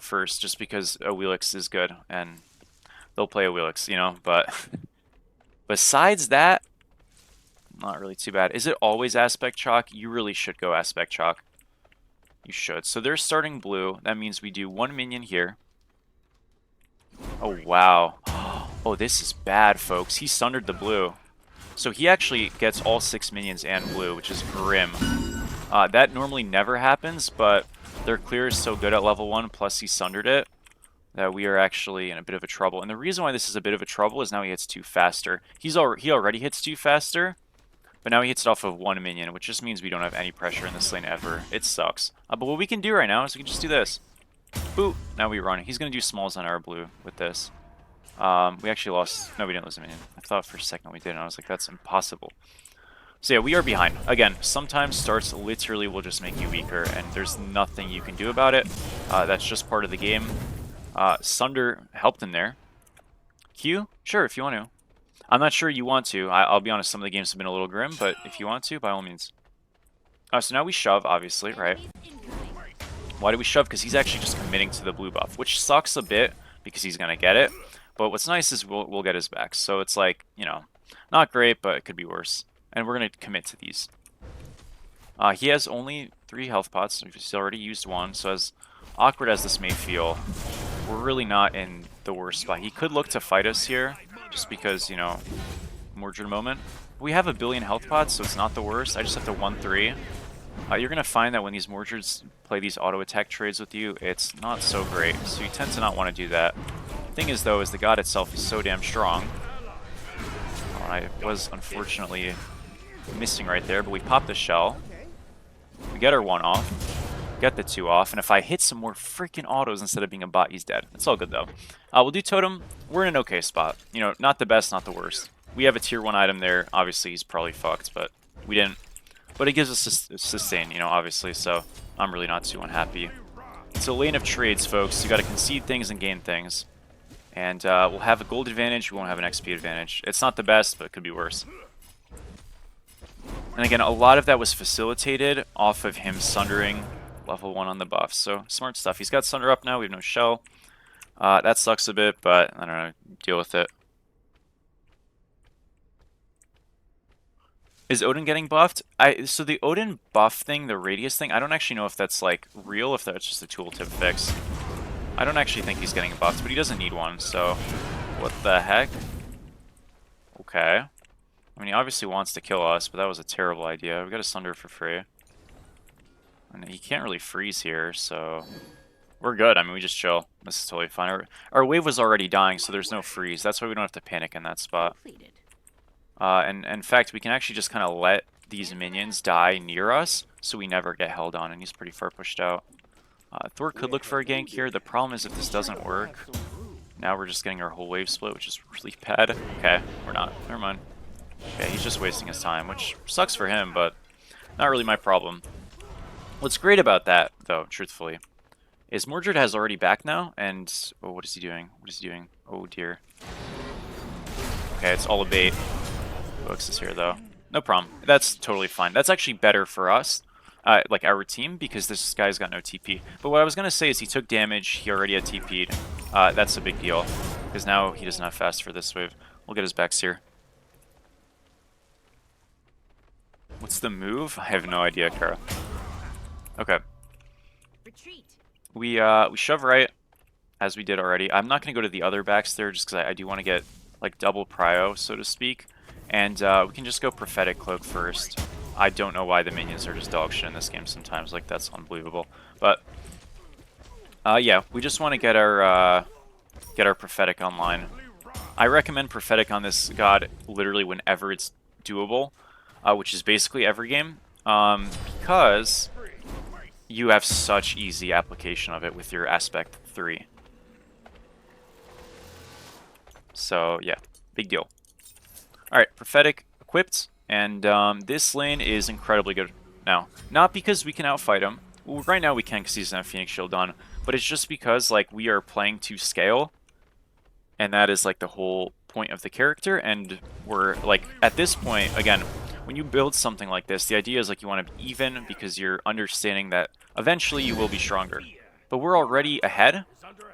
first, just because a Wheelix is good, and they'll play a Wheelix, you know, but besides that, not really too bad. Is it always Aspect Chalk? You really should go Aspect Chalk. You should. So they're starting blue. That means we do 1 minion here. Oh, wow. Oh, this is bad, folks. He sundered the blue. So he actually gets all 6 minions and blue, which is grim. That normally never happens, but their clear is so good at level 1, plus he sundered it, that we are actually in a bit of a trouble. And the reason why this is a bit of a trouble is now he hits 2 faster. He already hits 2 faster, but now he hits it off of 1 minion, which just means we don't have any pressure in this lane ever. It sucks. But what we can do right now is we can just do this. Boop. Now we run. He's going to do smalls on our blue with this. We actually lost... No, we didn't lose a minion. I thought for a second we did, and I was like, that's impossible. So yeah, we are behind. Again, sometimes starts literally will just make you weaker, and there's nothing you can do about it. That's just part of the game. Sunder helped in there. Q? Sure, if you want to. I'm not sure you want to. I'll be honest, some of the games have been a little grim, but if you want to, by all means. So now we shove, obviously, right? Why do we shove? Because he's actually just committing to the blue buff, which sucks a bit because he's going to get it. But what's nice is we'll get his back. So it's like, you know, not great, but it could be worse. And we're going to commit to these. He has only 3 health pots. He's already used 1. So as awkward as this may feel, we're really not in the worst spot. He could look to fight us here, just because, you know, Mordred moment. We have a billion health pots, so it's not the worst. I just have to 1-3. You're going to find that when these Mordreds play these auto-attack trades with you, it's not so great. So you tend to not want to do that. Thing is, though, is the god itself is so damn strong. Oh, I was unfortunately missing right there, but we pop the shell. We get our 1 off. Get the 2 off. And if I hit some more freaking autos instead of being a bot, he's dead. It's all good, though. We'll do Totem. We're in an okay spot. You know, not the best, not the worst. We have a tier 1 item there. Obviously, he's probably fucked, but we didn't. But it gives us sustain, you know, obviously, so I'm really not too unhappy. It's a lane of trades, folks. You got to concede things and gain things. And we'll have a gold advantage, we won't have an XP advantage. It's not the best, but it could be worse. And again, a lot of that was facilitated off of him sundering level 1 on the buff. So, smart stuff. He's got Sunder up now, we have no shell. That sucks a bit, but I don't know, deal with it. Is Odin getting buffed? So the Odin buff thing, the radius thing, I don't actually know if that's like real, if that's just a tooltip fix. I don't actually think he's getting buffed, but he doesn't need one, so what the heck? Okay. I mean, he obviously wants to kill us, but that was a terrible idea. We got a Sunder for free. And he can't really freeze here, so we're good. I mean, we just chill. This is totally fine. Our wave was already dying, so there's no freeze. That's why we don't have to panic in that spot. And in fact, we can actually just kind of let these minions die near us, so we never get held on, and he's pretty far pushed out. Thor could look for a gank here. The problem is if this doesn't work, now we're just getting our whole wave split, which is really bad. Okay, we're not. Never mind. Okay, he's just wasting his time, which sucks for him, but not really my problem. What's great about that, though, truthfully, is Mordred has already back now, and... Oh, what is he doing? What is he doing? Oh, dear. Okay, it's all a bait. Books is here, though. No problem. That's totally fine. That's actually better for us. Like our team, because this guy's got no TP. But what I was going to say is he took damage, he already had TP'd. That's a big deal, because now he doesn't have fast for this wave. We'll get his backs here. What's the move? I have no idea, Kara. Okay. We shove right, as we did already. I'm not going to go to the other backs there, just because I do want to get, like, double prio, so to speak. And we can just go Prophetic Cloak first. I don't know why the minions are just dog shit in this game sometimes. Like, that's unbelievable. But, yeah, we just want to get our Prophetic online. I recommend Prophetic on this god literally whenever it's doable, which is basically every game, because you have such easy application of it with your Aspect 3. So, yeah, big deal. Alright, Prophetic equipped. And this lane is incredibly good now. Not because we can outfight him. Well, right now we can because he doesn't have Phoenix Shield on. But it's just because, like, we are playing to scale. And that is, like, the whole point of the character. And we're, like, at this point, again, when you build something like this, the idea is, like, you want to be even because you're understanding that eventually you will be stronger. but we're already ahead,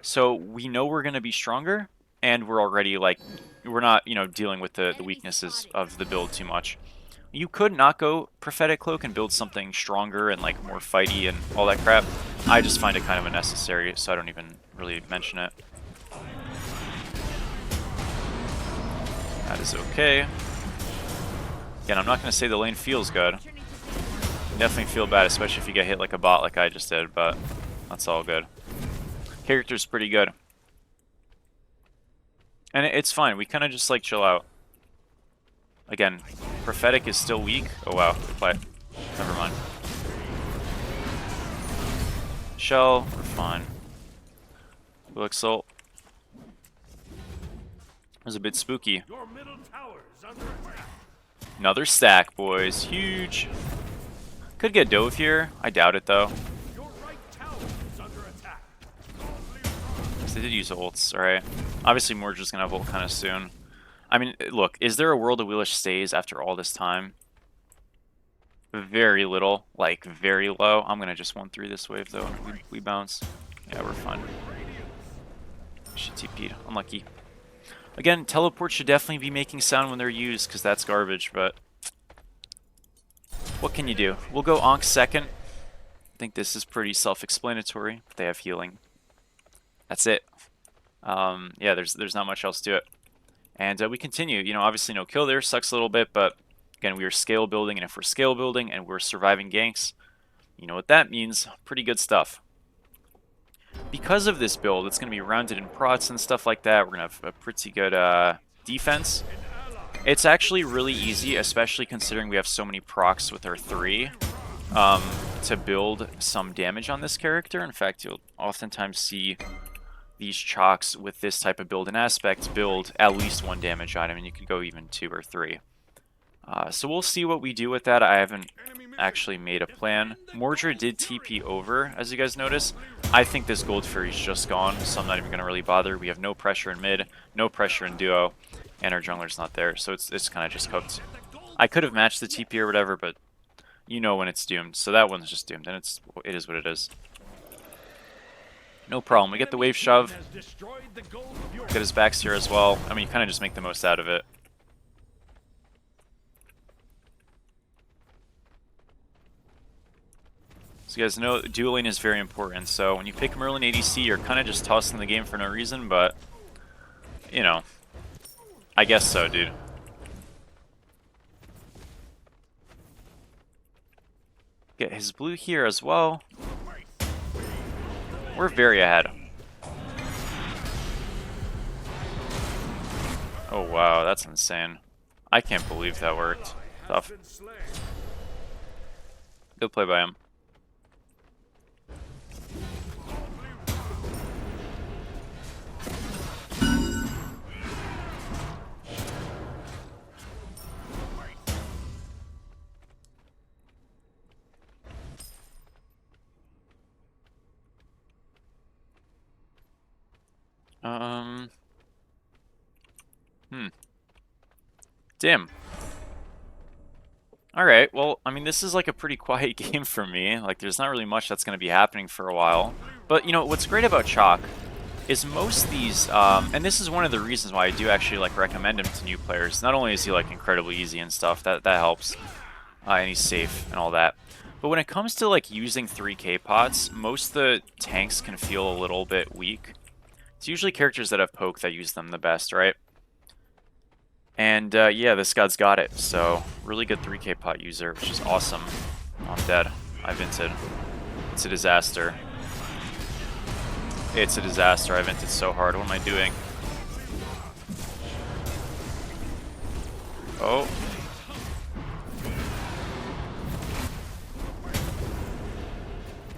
so we know we're going to be stronger, and we're already, like, we're not, you know, dealing with the weaknesses of the build too much. You could not go Prophetic Cloak and build something stronger and, like, more fighty and all that crap. I just find it kind of unnecessary, so I don't even really mention it. That is okay. Again, I'm not going to say the lane feels good. You definitely feel bad, especially if you get hit like a bot like I just did, but that's all good. Character's pretty good. And it's fine. We kind of just, like, chill out. Again, Prophetic is still weak. Oh, wow. But never mind. Shell, we're fine. Will Exalt. It was a bit spooky. Another stack, boys. Huge. Could get dove here. I doubt it, though. They did use ults, alright. Obviously, Mordred's gonna have ult kind of soon. I mean, look, is there a world of Wheelish stays after all this time? Very little. Like, very low. I'm gonna just 1-3 this wave, though. We bounce. Yeah, we're fine. She TP'd. Unlucky. Again, teleports should definitely be making sound when they're used, because that's garbage, but... what can you do? We'll go Ankh second. I think this is pretty self-explanatory. They have healing. That's it. Yeah, there's not much else to it. And we continue. You know, obviously no kill there. Sucks a little bit, but again, we are scale building, and if we're scale building and we're surviving ganks, you know what that means. Pretty good stuff. Because of this build, it's going to be rounded in procs and stuff like that. We're going to have a pretty good defense. It's actually really easy, especially considering we have so many procs with our 3, to build some damage on this character. In fact, you'll oftentimes see these Chaacs with this type of build and aspect build at least 1 damage item, and you could go even 2 or 3. So we'll see what we do with that. I haven't actually made a plan. Mordred did TP over, as you guys notice. I think this Gold Fury's just gone, so I'm not even going to really bother. We have no pressure in mid, no pressure in duo, and our jungler's not there, so it's kind of just cooked. I could have matched the TP or whatever, but you know when it's doomed. So that one's just doomed, and it is what it is. No problem. We get the wave shove. Get his backs here as well. I mean, you kind of just make the most out of it. So you guys know dueling is very important. So when you pick Merlin ADC, you're kind of just tossing the game for no reason, but, you know, I guess so, dude. Get his blue here as well. We're very ahead. Oh wow, that's insane. I can't believe that worked. Tough. Good play by him. Damn. Alright, well, I mean, this is like a pretty quiet game for me. Like, there's not really much that's going to be happening for a while. But, you know, what's great about Chaac is most of these, and this is one of the reasons why I do actually, like, recommend him to new players. Not only is he, like, incredibly easy and stuff, that helps, and he's safe and all that. But when it comes to, like, using 3k pots, most of the tanks can feel a little bit weak. It's usually characters that have poke that use them the best, right? And, yeah, this god's got it, so really good 3k pot user, which is awesome. Oh, I'm dead. I've inted. It's a disaster. It's a disaster. I've inted so hard. What am I doing? Oh.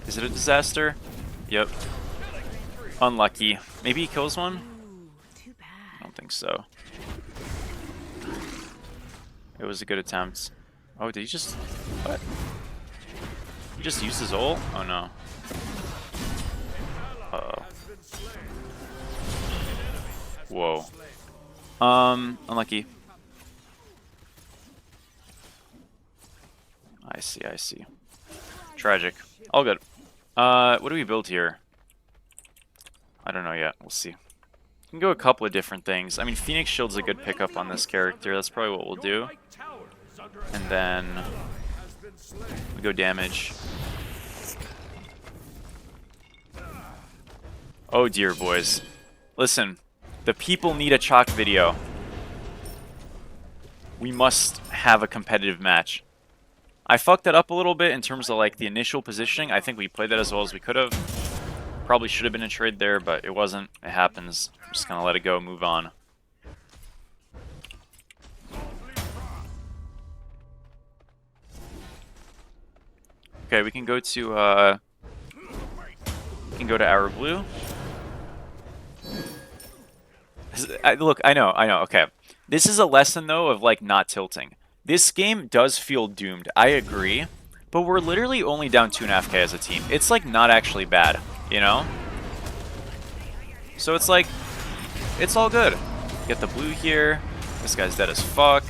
Is it a disaster? Yep. Unlucky. Maybe he kills one? I don't think so. It was a good attempt. Oh, did he just... what? He just used his ult? Oh no. Uh-oh. Whoa. Unlucky. I see, I see. Tragic. All good. What do we build here? I don't know yet. We'll see. We can go a couple of different things. I mean, Phoenix Shield's a good pickup on this character. That's probably what we'll do. And then we go damage. Oh dear, boys. Listen, the people need a Chaac video. We must have a competitive match. I fucked that up a little bit in terms of like the initial positioning. I think we played that as well as we could have. Probably should have been a trade there, but it wasn't. It happens. I'm just gonna let it go, move on. Okay, we can go to our blue. Look, I know. Okay, this is a lesson though of like not tilting. This game does feel doomed. I agree, but we're literally only down 2.5k as a team. It's like not actually bad, you know. So it's like, it's all good. Get the blue here. This guy's dead as fuck.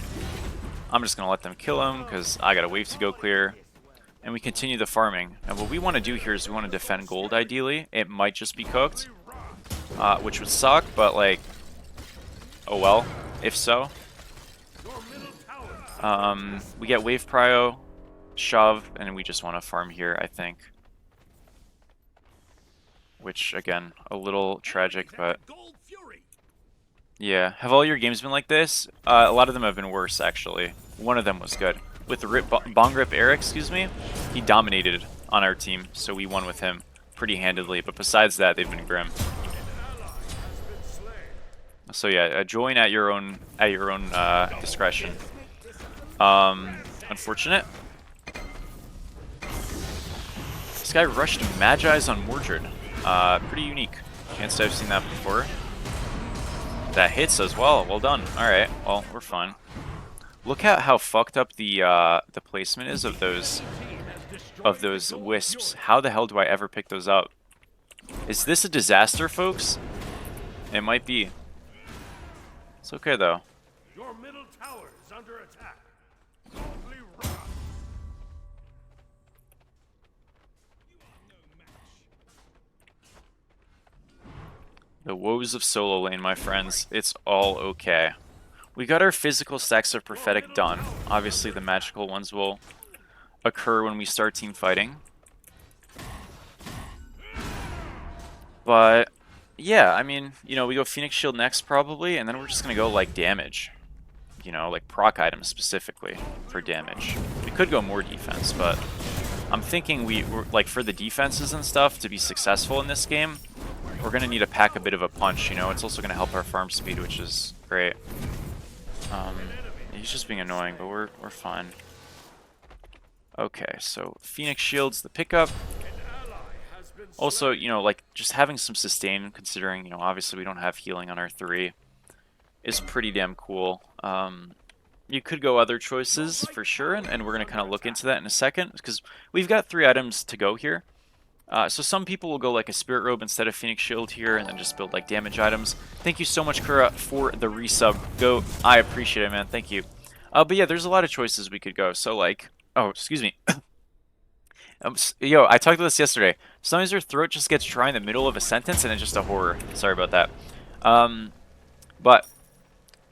I'm just gonna let them kill him because I got a wave to go clear. And we continue the farming. And what we want to do here is we want to defend gold, ideally. It might just be cooked, which would suck, but like, oh well, if so. We get wave prio, shove, and we just want to farm here, I think. Which, again, a little tragic, but... yeah. Have all your games been like this? A lot of them have been worse, actually. One of them was good. With the Bong Rip Eric, excuse me, he dominated on our team, so we won with him pretty handedly. But besides that, they've been grim. So yeah, join at your own discretion. Unfortunate. This guy rushed Magi's on Mordred. Pretty unique. Can't say I've seen that before. That hits as well. Well done. Alright, well, we're fine. Look at how fucked up the placement is of those wisps. How the hell do I ever pick those up? Is this a disaster, folks? It might be. It's okay though. Your middle tower is under attack. The woes of solo lane, my friends. It's all okay. We got our physical stacks of prophetic done. Obviously the magical ones will occur when we start team fighting. But yeah, I mean, you know, we go Phoenix Shield next probably, and then we're just gonna go like damage. You know, like proc items specifically for damage. We could go more defense, but I'm thinking we're like for the defenses and stuff to be successful in this game, we're gonna need to pack a bit of a punch, you know. It's also gonna help our farm speed, which is great. He's just being annoying, but we're fine. Okay, so Phoenix Shield's the pickup. Also, you know, like just having some sustain, considering, you know, obviously we don't have healing on our 3, is pretty damn cool. You could go other choices for sure, and we're gonna kind of look into that in a second because we've got 3 items to go here. So some people will go like a Spirit Robe instead of Phoenix Shield here and then just build like damage items. Thank you so much, Kura, for the resub. Go, I appreciate it, man. Thank you. But yeah, there's a lot of choices we could go. So like, oh, excuse me. Yo, I talked about this yesterday. Sometimes your throat just gets dry in the middle of a sentence and it's just a horror. Sorry about that. But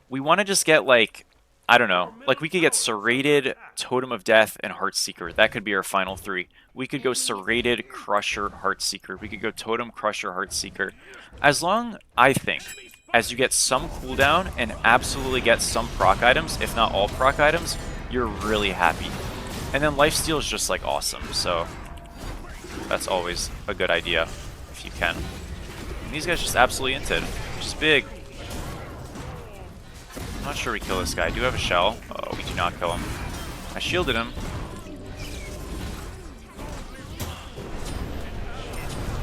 we want to just get like, I don't know, like we could get Serrated, Totem of Death, and Heartseeker. That could be our final 3. We could go Serrated, Crusher, Heartseeker. We could go Totem, Crusher, Heartseeker. As long, I think, as you get some cooldown and absolutely get some proc items, if not all proc items, you're really happy. And then Lifesteal is just like awesome, so that's always a good idea if you can. And these guys just absolutely inted, which is big. I'm not sure we kill this guy. I do have a shell. Oh, we do not kill him. I shielded him.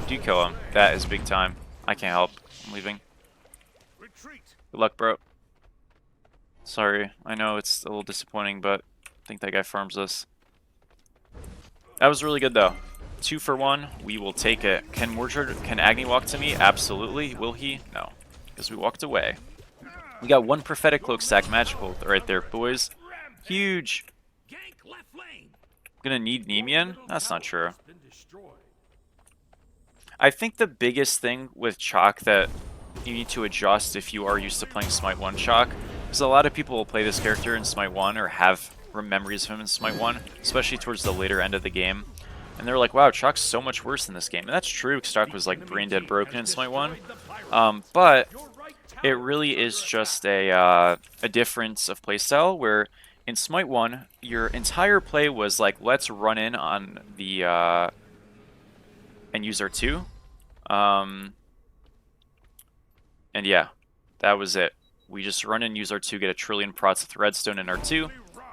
Do kill him. That is big time. I can't help. I'm leaving. Good luck, bro. Sorry. I know it's a little disappointing, but I think that guy farms us. That was really good, though. 2 for 1. We will take it. Can Mordred, can Agni walk to me? Absolutely. Will he? No. Because we walked away. We got 1 Prophetic Cloak stack magical right there, boys. Huge. Gonna need Nemean? That's not true. I think the biggest thing with Chaac that you need to adjust if you are used to playing Smite 1 Chaac, because a lot of people will play this character in Smite 1 or have memories of him in Smite 1, especially towards the later end of the game. And they're like, wow, Chaac's so much worse in this game. And that's true, because Chaac was like brain dead broken in Smite 1. But it really is just a difference of playstyle where in Smite 1, your entire play was like, let's run in on the and use our 2. And yeah, that was it. We just run and use our 2, get a trillion prots with redstone in our 2,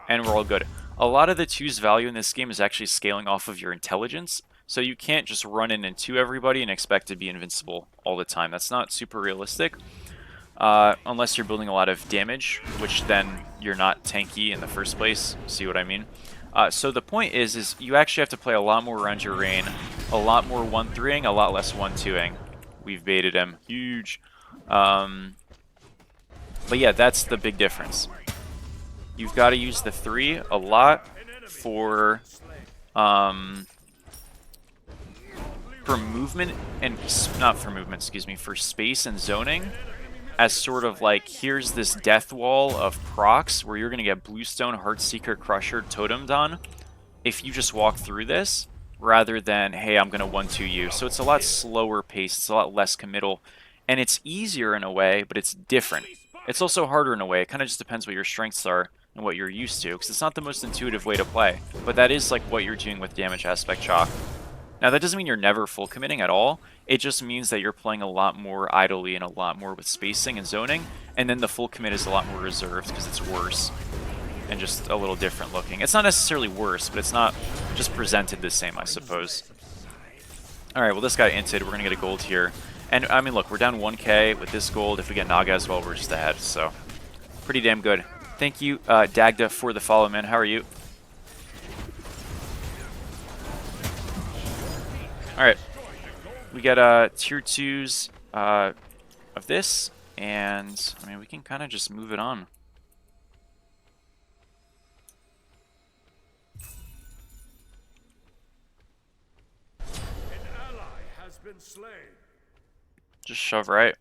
and we're all good. A lot of the 2's value in this game is actually scaling off of your intelligence, so you can't just run in and 2 everybody and expect to be invincible all the time. That's not super realistic, unless you're building a lot of damage, which then you're not tanky in the first place. See what I mean? So the point is you actually have to play a lot more around your reign, a lot more 1-3ing, a lot less 1-2ing. We've baited him. Huge. But yeah, that's the big difference. You've got to use the 3 a lot for movement and not for movement, excuse me, for space and zoning, as sort of like, here's this death wall of procs where you're gonna get Bluestone, Heartseeker, Crusher, Totem done if you just walk through this, rather than, hey, I'm gonna 1-2 you. So it's a lot slower paced, it's a lot less committal, and it's easier in a way, but it's different. It's also harder in a way. It kind of just depends what your strengths are and what you're used to, because it's not the most intuitive way to play, but that is like what you're doing with damage aspect Chaac. Now that doesn't mean you're never full committing at all, it just means that you're playing a lot more idly and a lot more with spacing and zoning, and then the full commit is a lot more reserved because it's worse and just a little different looking. It's not necessarily worse, but it's not just presented the same, I suppose. Alright, well this guy inted, we're gonna get a gold here. And I mean, look, we're down 1k with this gold. If we get Naga as well, we're just ahead, so pretty damn good. Thank you, Dagda, for the follow, man. How are you? Alright, we got tier 2s of this, and I mean, we can kind of just move it on. An ally has been slain. Just shove right.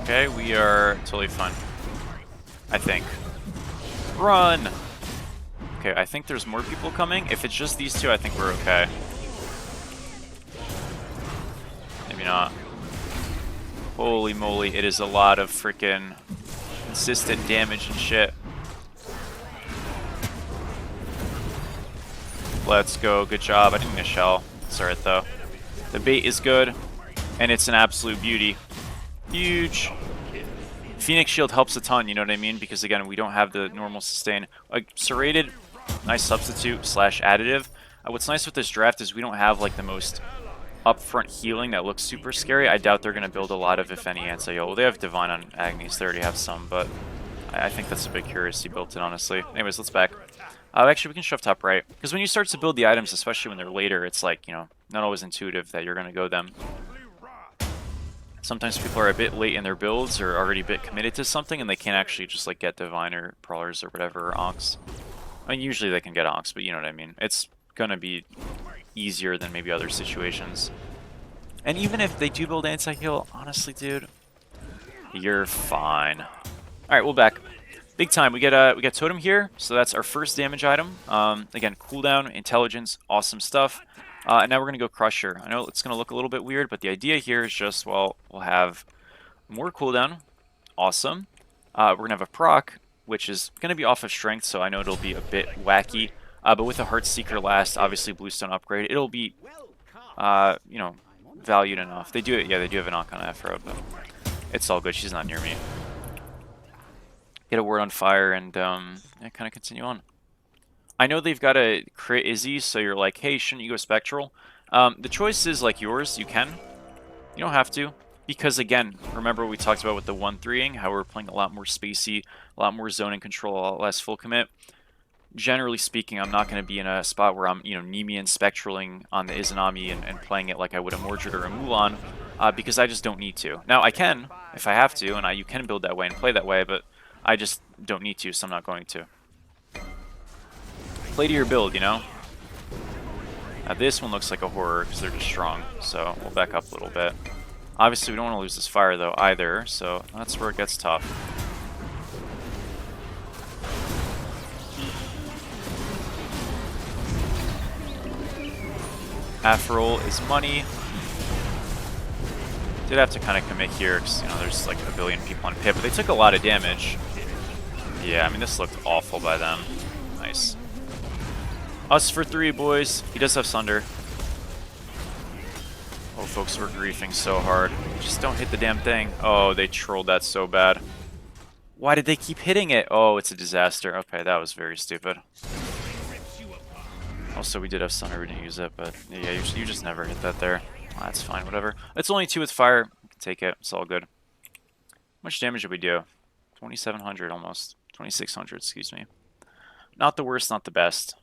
Okay, we are totally fine. I think. Run! Okay, I think there's more people coming. If it's just these 2, I think we're okay. Maybe not. Holy moly, it is a lot of freaking consistent damage and shit. Let's go, good job. I didn't get a shell. It's alright though. The bait is good, and it's an absolute beauty. Huge. Phoenix Shield helps a ton, you know what I mean? Because again, we don't have the normal sustain. Like, Serrated, nice substitute / additive. What's nice with this draft is we don't have like the most upfront healing that looks super scary. I doubt they're going to build a lot of, if any, anti-heal. Well, they have Divine on Agnes, they already have some, but I think that's a big curiosity built in, honestly. Anyways, let's back. Actually, we can shove top right. Because when you start to build the items, especially when they're later, it's like, you know, not always intuitive that you're going to go them. Sometimes people are a bit late in their builds or already a bit committed to something and they can't actually just like get Divine or Brawlers or whatever, or Onks. I mean, usually they can get Onks, but you know what I mean. It's gonna be easier than maybe other situations. And even if they do build anti-heal, honestly, dude, you're fine. Alright, we'll back. Big time. We get Totem here, so that's our first damage item. Again, cooldown, intelligence, awesome stuff. And now we're going to go Crusher. I know it's going to look a little bit weird, but the idea here is just, well, we'll have more cooldown. Awesome. We're going to have a proc, which is going to be off of strength, so I know it'll be a bit wacky. But with a Heartseeker last, obviously Bluestone upgrade, it'll be, you know, valued enough. They do it, yeah, they do have a knock on Afro, but it's all good. She's not near me. Get a word on fire and yeah, kind of continue on. I know they've got a crit Izzy, so you're like, hey, shouldn't you go Spectral? The choice is like yours. You can. You don't have to. Because again, remember we talked about with the 1-3ing, how we're playing a lot more spacey, a lot more zone and control, a lot less full commit. Generally speaking, I'm not going to be in a spot where I'm, you know, Nemean Spectraling on the Izanami and playing it like I would a Mordred or a Mulan, because I just don't need to. Now, I can, if I have to, and you can build that way and play that way, but I just don't need to, so I'm not going to. Play to your build, you know? Now, this one looks like a horror because they're just strong, so we'll back up a little bit. Obviously, we don't want to lose this fire, though, either, so that's where it gets tough. Half roll is money. Did have to kind of commit here because, you know, there's like a billion people on pit, but they took a lot of damage. Yeah, I mean, this looked awful by them. Nice. Us for 3, boys. He does have Sunder. Oh, folks, we're griefing so hard. Just don't hit the damn thing. Oh, they trolled that so bad. Why did they keep hitting it? Oh, it's a disaster. Okay, that was very stupid. Also, we did have Sunder, we didn't use it, but yeah, you just never hit that there. Well, that's fine, whatever. It's only 2 with fire. We can take it. It's all good. How much damage did we do? 2,700 almost. 2,600, excuse me. Not the worst, not the best.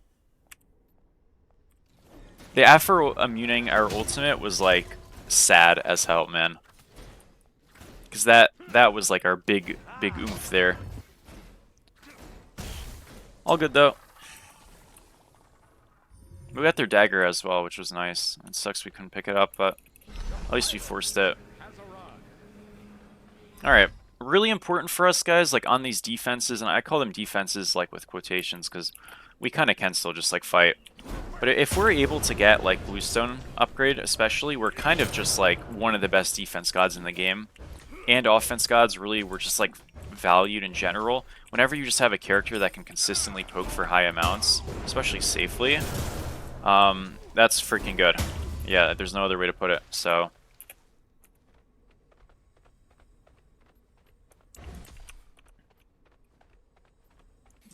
The Afro immuning our ultimate was like sad as hell, man. Because that was like our big oomph there. All good though. We got their dagger as well, which was nice. It sucks we couldn't pick it up, but at least we forced it. Alright. Really important for us, guys, like on these defenses, and I call them defenses like with quotations, because we kind of can still just like fight. But if we're able to get like Bluestone upgrade especially, we're kind of just like one of the best defense gods in the game. And offense gods, really, we're just like valued in general. Whenever you just have a character that can consistently poke for high amounts, especially safely, that's freaking good. Yeah, there's no other way to put it, so...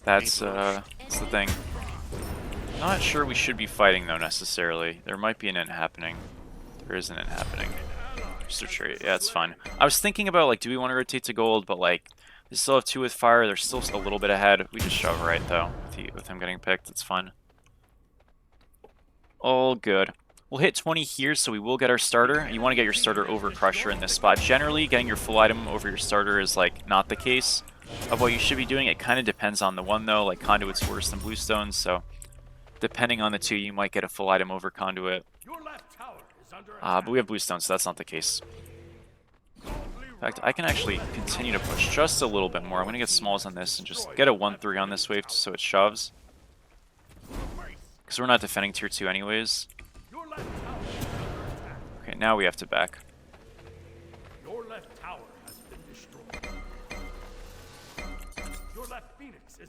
That's the thing. Not sure we should be fighting, though, necessarily. There might be an int happening. There is an int happening. Just a trade. Yeah, it's fine. I was thinking about, like, do we want to rotate to gold, but, like, they still have 2 with fire. They're still a little bit ahead. We just shove right, though, with him getting picked. It's fine. All good. We'll hit 20 here, so we will get our starter. You want to get your starter over Crusher in this spot. Generally, getting your full item over your starter is, like, not the case of what you should be doing. It kind of depends on the one, though. Like, Conduit's worse than Bluestone's, so depending on the 2, you might get a full item over Conduit. But we have Bluestone, so that's not the case. In fact, I can actually continue to push just a little bit more. I'm going to get smalls on this and just get a 1-3 on this wave so it shoves. Because we're not defending tier 2 anyways. Okay, now we have to back.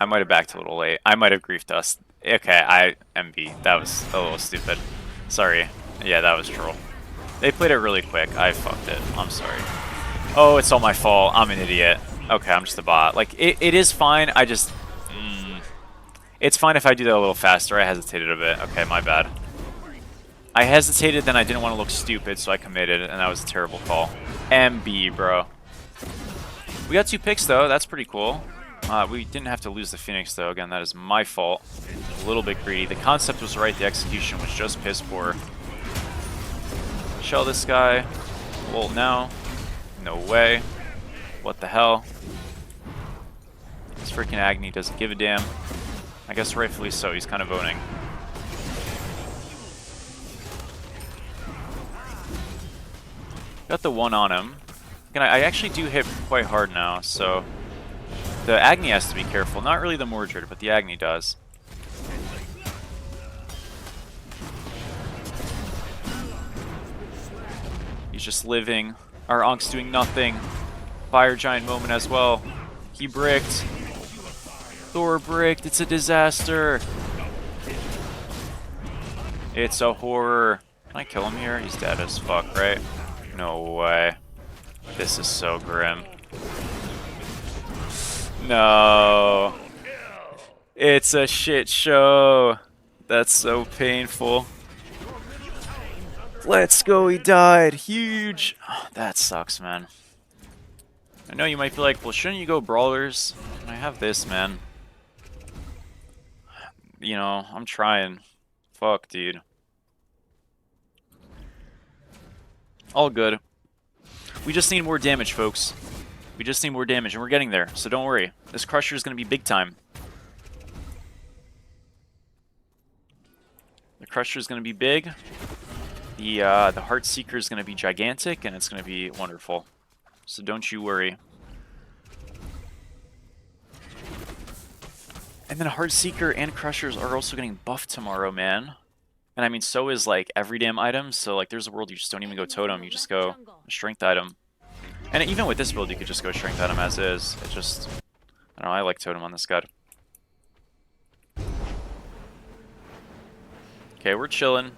I might have backed a little late. I might have griefed us. Okay, MB. That was a little stupid. Sorry. Yeah, that was troll. They played it really quick. I fucked it. I'm sorry. Oh, it's all my fault. I'm an idiot. Okay, I'm just a bot. Like, it is fine. I just... It's fine if I do that a little faster. I hesitated a bit. Okay, my bad. I hesitated, then I didn't want to look stupid, so I committed, and that was a terrible call. MB, bro. We got 2 picks, though. That's pretty cool. We didn't have to lose the Phoenix, though. Again, that is my fault. A little bit greedy. The concept was right. The execution was just piss poor. Shell this guy. Well, now. No way. What the hell? This freaking Agni doesn't give a damn. I guess rightfully so. He's kind of owning. Got the 1 on him. Again, I actually do hit quite hard now, so... The Agni has to be careful. Not really the Mordred, but the Agni does. He's just living. Our Ank's doing nothing. Fire Giant moment as well. He bricked. Thor bricked. It's a disaster. It's a horror. Can I kill him here? He's dead as fuck, right? No way. This is so grim. No. It's a shit show. That's so painful. Let's go, he died. Huge. Oh, that sucks, man. I know you might be like, well, shouldn't you go brawlers? I have this, man. You know, I'm trying. Fuck, dude. All good. We just need more damage, folks. We just need more damage, and we're getting there, so don't worry. This Crusher is going to be big time. The Crusher is going to be big. The Heart Seeker is going to be gigantic, and it's going to be wonderful. So don't you worry. And then Heart Seeker and Crushers are also getting buffed tomorrow, man. And I mean, so is like every damn item. So like, there's a world you just don't even go Totem. You just go Strength item. And even with this build, you could just go Strength item as is. It just, I don't know. I like Totem on this god. Okay, we're chilling.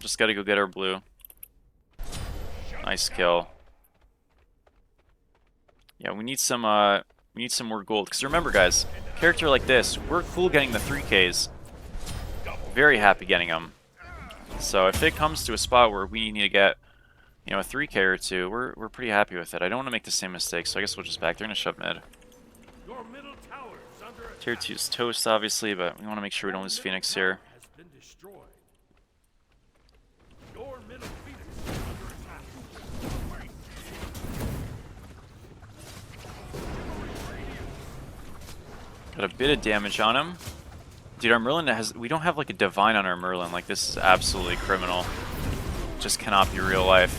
Just gotta go get our blue. Nice kill. Yeah, we need some more gold. Because remember, guys, character like this, we're cool getting the 3Ks. Very happy getting them. So if it comes to a spot where we need to get, you know, a 3K or two, we're pretty happy with it. I don't want to make the same mistake, so I guess we'll just back. They're gonna shove mid. Tier 2's toast, obviously, but we want to make sure we don't lose Phoenix here. Got a bit of damage on him. Dude, our Merlin has... We don't have, like, a Divine on our Merlin. Like, this is absolutely criminal. Just cannot be real life.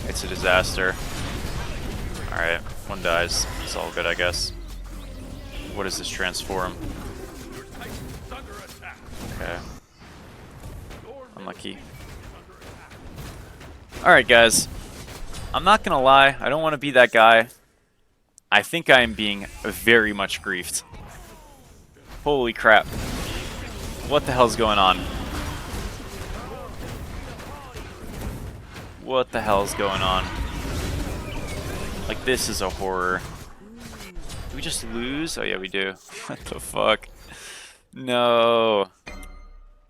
It's a disaster. Alright, one dies. It's all good, I guess. What does this transform? Okay. Unlucky. Alright, guys. I'm not gonna lie. I don't want to be that guy. I think I am being very much griefed. Holy crap. What the hell's going on? What the hell's going on? Like, this is a horror. Do we just lose? Oh yeah, we do. What the fuck? No.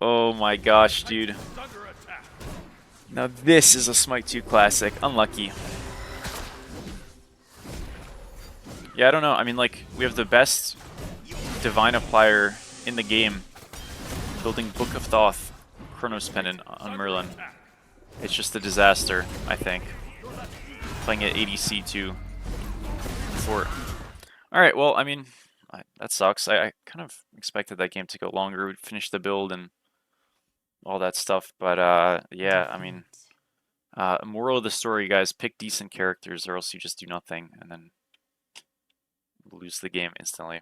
Oh my gosh, dude. Now this is a Smite 2 classic. Unlucky. Yeah, I don't know. I mean, like, we have the best Divine Applier in the game. Building Book of Thoth, Chronos Pendant on Merlin. It's just a disaster, I think. Playing at ADC too. Before. Alright, well, I mean, that sucks. I kind of expected that game to go longer. We'd finish the build and all that stuff. But, yeah, I mean, moral of the story, guys, pick decent characters or else you just do nothing and then lose the game instantly.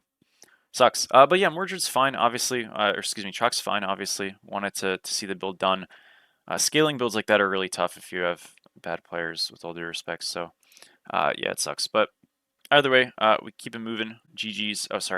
Sucks. But yeah, Mordred's fine, obviously. Or excuse me, Chaac's fine, obviously. Wanted to see the build done. Scaling builds like that are really tough if you have bad players, with all due respect. So, yeah, it sucks. But either way, we keep it moving. GG's. Oh, sorry.